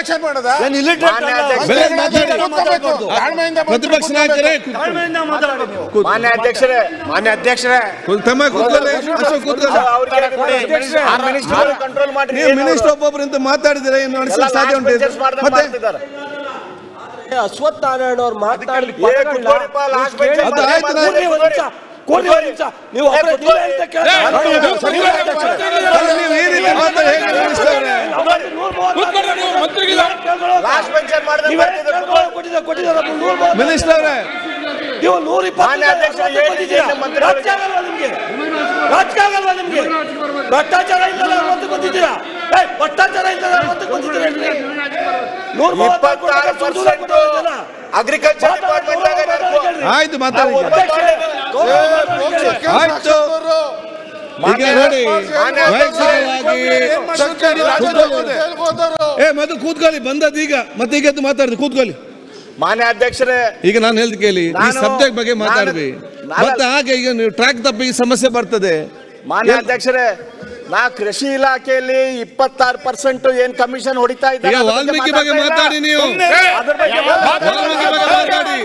Lecture ಮಾಡೋದಾ? ಪ್ರತಿಪಕ್ಷ ನಾಯಕರೇ, ಮಾನ್ಯ ಅಧ್ಯಕ್ಷರೇ ಕಂಟ್ರೋಲ್ ಮಾಡಿ. ಮಿನಿಸ್ಟರ್ ಒಬ್ಬೊಬ್ಬರಿಂದ ಮಾತಾಡಿದ್ರೆ ಏನು ನಡೆಸಲು ಸಾಧ್ಯ ಉಂಟು? ಮತ್ತೆ ಅಶ್ವಥ್ ನಾರಾಯಣ ಅವ್ರು ಮಾತಾಡಿ ಮಿನಿಸ್ಟರ್ ಅವರೇ, ನೀವು 120 ರಾಜಕಾರಣ ನಿಮ್ಗೆ ಭ್ರಷ್ಟಾಚಾರ ಇಲ್ಲದ ಬಂದಿದ್ದೀರಾ? ಭ್ರಷ್ಟಾಚಾರ ಇಲ್ಲದ ಬಂದಿದ್ದೀರಾ? 136% ಅಗ್ರಿಕಲ್ಚರ್ ಡಿಪಾರ್ಟ್ಮೆಂಟ್. ಆಯ್ತು ಮಾತಾಡಿ. ಆಯ್ತು, ಈಗ ನೋಡಿ ಮದು ಕೂತ್ಕೊಳ್ಳಿ, ಬಂದದ್ದು ಈಗ ಮತ್ತೆ ಈಗ ಮಾತಾಡಿದ್ರು, ಕೂತ್ಕೊಳ್ಳಿ. ಮಾನ್ಯ ಅಧ್ಯಕ್ಷರೇ, ಈಗ ನಾನು ಹೇಳ್ದು ಕೇಳಿ, ಈ ಸಬ್ಜೆಕ್ಟ್ ಬಗ್ಗೆ ಮಾತಾಡ್ವಿ, ಮತ್ತೆ ಹಾಗೆ ಈಗ ನೀವು ಟ್ರ್ಯಾಕ್ ತಪ್ಪಿ ಸಮಸ್ಯೆ ಬರ್ತದೆ. ಮಾನ್ಯ ಅಧ್ಯಕ್ಷರೇ, ನಾ ಕೃಷಿ ಇಲಾಖೆಯಲ್ಲಿ 26% ಏನ್ ಕಮಿಷನ್ ಹೊಡಿತಾ ಇದ್ದಾರೆ. ಈಗ ವಾಲ್ಮೀಕಿ ಬಗ್ಗೆ ಮಾತಾಡಿ, ನೀವು ವಾಲ್ಮೀಕಿ ಬಗ್ಗೆ ಮಾತಾಡಿ,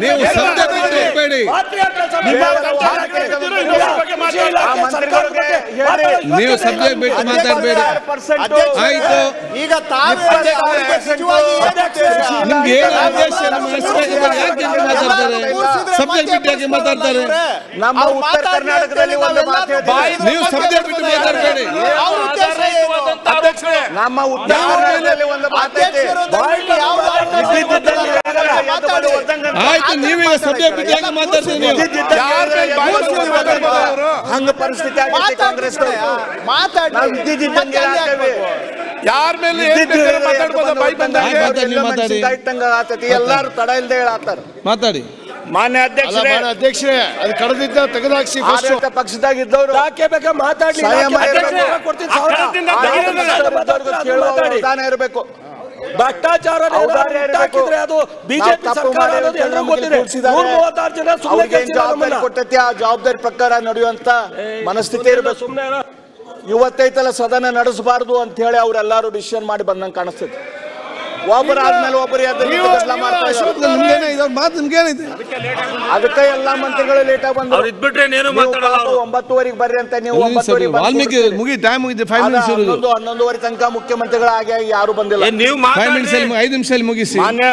ನೀವು ಸಬ್ಜೆಕ್ಟ್ ಹೋಗ್ಬೇಡಿ, ನೀವು ಸಬ್ಜೆಕ್ಟ್ ಬಿಟ್ಟು ಮಾತಾಡಬೇಡಿ. ಆಯ್ತು, ಈಗ ನಿಮ್ಗೆ ಏನು ಆದೇಶ ಯಾಕೆ ಮಾತಾಡ್ತಾರೆ? ಸಬ್ಜೆಕ್ಟ್ ಬಿಟ್ಟು ಯಾಕೆ ಮಾತಾಡ್ತಾರೆ? ನಮ್ಮ ಉತ್ತರ ಕರ್ನಾಟಕದಲ್ಲಿ ಒಂದು ಮಾತು ನೀವು ಸಬ್ಜೆಕ್ಟ್ ಬಿಟ್ಟು ಮಾತಾಡಬೇಡಿ. ನಮ್ಮ ಉತ್ತರ ಕರ್ನಾಟಕದಲ್ಲಿ ಒಂದು ಮಾತೈತೆ. ಆಯ್ತು, ನೀವೀಗ ಸಬ್ಜೆಕ್ಟ್ ಬಿಟ್ಟು ಯಾಕೆ ಮಾತಾಡ್ತೀರಿ? ನೀವು ಹಂಗ ಪರಿಸ್ಥಿತಿ ಆಗಿದೆ ಕಾಂಗ್ರೆಸ್ ಯಾರ ಮೇಲೆ ಎಲ್ಲಾರು ತಡ ಇಲ್ದೆ ಹೇಳತ್ತಾರ. ಮಾತಾಡಿ. ಮಾನ್ಯ ಅಧ್ಯಕ್ಷರೇ, ಅದು ಕಳೆದಿದ್ದ ತೆಗೆದಾಕ್ಸಿ ಆಡಳಿತ ಪಕ್ಷದಾಗಿದ್ದವರು ಯಾಕೆ ಬೇಕಾ ಮಾತಾಡ್ಲಿ? ಇರಬೇಕು. ಭ್ರಷ್ಟಾಚಾರ ಅದು ಬಿಜೆಪಿ ಸರ್ಕಾರ ಎಲ್ಲರೂ ಗೊತ್ತಿದೆ. 136 ಜನ ಜವಾಬ್ದಾರಿ ಕೊಟ್ಟೈತಿ, ಆ ಜವಾಬ್ದಾರಿ ಪ್ರಕಾರ ನಡೆಯುವಂತ ಮನಸ್ಥಿತಿ ಇರಬೇಕು. ಸುಮ್ಮನೆ ಇವತ್ತೈತಲ್ಲ ಸದನ ನಡೆಸಬಾರದು ಅಂತ ಹೇಳಿ ಅವರೆಲ್ಲರೂ ಡಿಸಿಷನ್ ಮಾಡಿ ಬಂದಂಗೆ ಕಾಣಿಸ್ತೈತಿ. ಒಬ್ಬರು ಆದ್ಮೇಲೆ ಒಬ್ಬರು ಅದಕ್ಕೆ ಎಲ್ಲಾ ಮಂತ್ರಿಗಳು ಲೇಟ್ ಆಗಿ ಬಂದ್ರು. 9:30 ಬರ್ರಿ ಅಂತ ನೀವು 9:30 ವಾಲ್ಮೀಕಿ ಮುಗಿ ಟೈಮ್ ಮುಗಿದೆ, 5 ನಿಮಿಷ ಇರುವುದು. 11:30 ತನಕ ಮುಖ್ಯಮಂತ್ರಿಗಳು ಆಗಿ ಯಾರು ಬಂದಿಲ್ಲ. 5 ನಿಮಿಷ ಮುಗಿಸಿ. ಮಾನ್ಯ